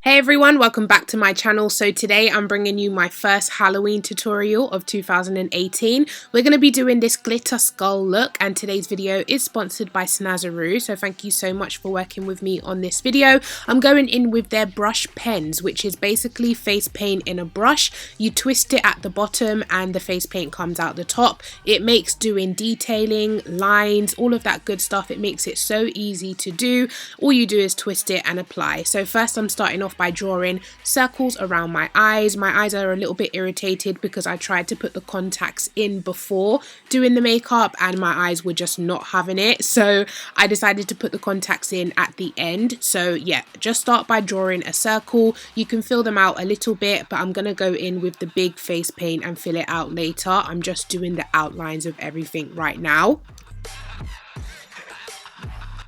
Hey everyone, welcome back to my channel. So today I'm bringing you my first Halloween tutorial of 2018. We're going to be doing this glitter skull look, and today's video is sponsored by Snazaroo. So thank you so much for working with me on this video. I'm going in with their brush pens, which is basically face paint in a brush. You twist it at the bottom and the face paint comes out the top. It makes doing detailing, lines, all of that good stuff. It makes it so easy to do. All you do is twist it and apply. So first I'm starting off by drawing circles around my eyes. My eyes are a little bit irritated because I tried to put the contacts in before doing the makeup and my eyes were just not having it, so I decided to put the contacts in at the end. So yeah, just start by drawing a circle. You can fill them out a little bit, but I'm gonna go in with the big face paint and fill it out later. I'm just doing the outlines of everything right now.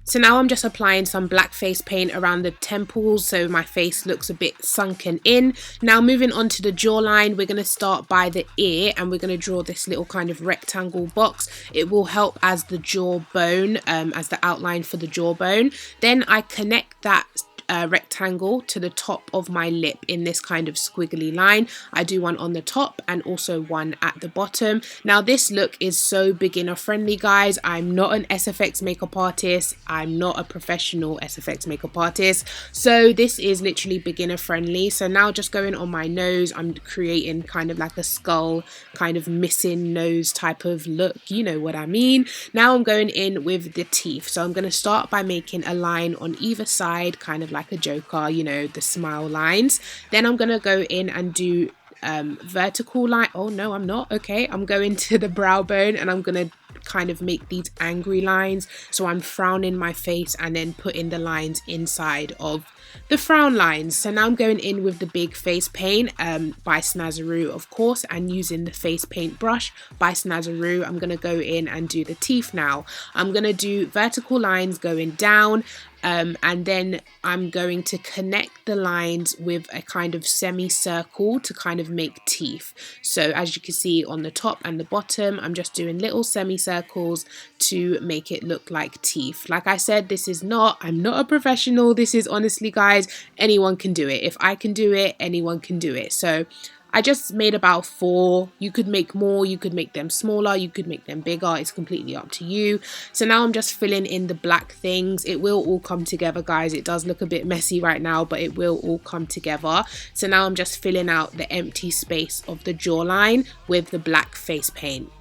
So now I'm just applying some black face paint around the temples so my face looks a bit sunken in. Now moving on to the jawline, we're going to start by the ear and we're going to draw this little kind of rectangle box. It will help as the jawbone, as the outline for the jawbone. Then I connect that rectangle to the top of my lip in this kind of squiggly line. I do one on the top and also one at the bottom. Now this look is so beginner friendly, guys. I'm not an SFX makeup artist. I'm not a professional SFX makeup artist, so this is literally beginner friendly. So now just going on my nose, I'm creating kind of like a skull, kind of missing nose type of look, you know what I mean. Now I'm going in with the teeth, so I'm going to start by making a line on either side, kind of like a Joker, you know, the smile lines. Then I'm gonna go in and do vertical line. Oh no, I'm not. Okay, I'm going to the brow bone and I'm gonna kind of make these angry lines, so I'm frowning my face and then putting the lines inside of the frown lines. So now I'm going in with the big face paint by Snazaroo, of course, and using the face paint brush by Snazaroo, I'm going to go in and do the teeth. Now I'm going to do vertical lines going down, and then I'm going to connect the lines with a kind of semicircle to kind of make teeth. So as you can see on the top and the bottom, I'm just doing little semicircles to make it look like teeth. Like I said, I'm not a professional. This is honestly, guys, anyone can do it. If I can do it, anyone can do it. So I just made about 4. You could make more, you could make them smaller, you could make them bigger. It's completely up to you. So now I'm just filling in the black things. It will all come together, guys. It does look a bit messy right now, but it will all come together. So now I'm just filling out the empty space of the jawline with the black face paint.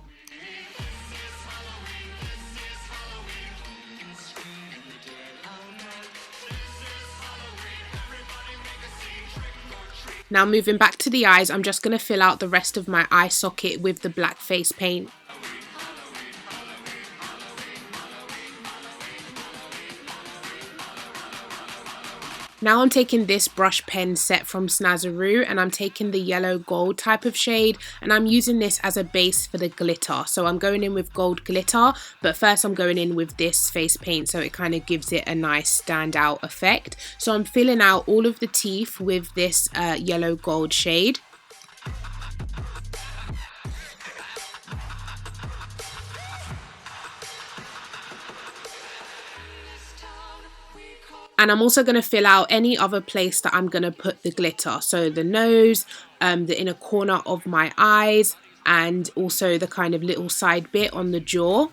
Now moving back to the eyes, I'm just going to fill out the rest of my eye socket with the black face paint. Now I'm taking this brush pen set from Snazaroo and I'm taking the yellow gold type of shade and I'm using this as a base for the glitter. So I'm going in with gold glitter, but first I'm going in with this face paint so it kind of gives it a nice standout effect. So I'm filling out all of the teeth with this yellow gold shade. And I'm also going to fill out any other place that I'm going to put the glitter. So the nose, the inner corner of my eyes, and also the kind of little side bit on the jaw.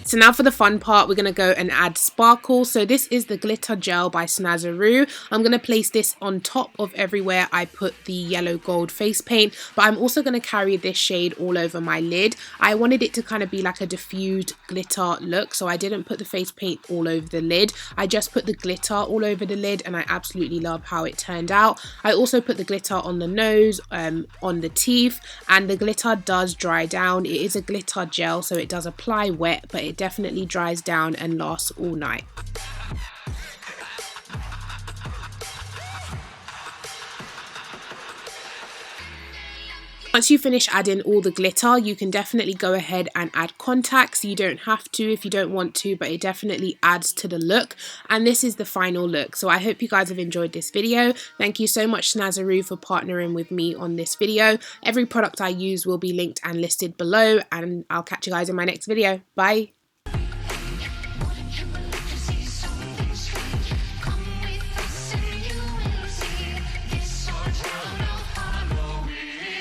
So now for the fun part, we're going to go and add sparkle. So this is the glitter gel by Snazaroo. I'm going to place this on top of everywhere I put the yellow gold face paint, but I'm also going to carry this shade all over my lid. I wanted it to kind of be like a diffused glitter look, so I didn't put the face paint all over the lid. I just put the glitter all over the lid and I absolutely love how it turned out. I also put the glitter on the nose, on the teeth, and the glitter does dry down. It is a glitter gel, so it does apply wet, but it definitely dries down and lasts all night. Once you finish adding all the glitter, you can definitely go ahead and add contacts. You don't have to if you don't want to, but it definitely adds to the look. And this is the final look. So I hope you guys have enjoyed this video. Thank you so much, Snazaroo, for partnering with me on this video. Every product I use will be linked and listed below, and I'll catch you guys in my next video. Bye.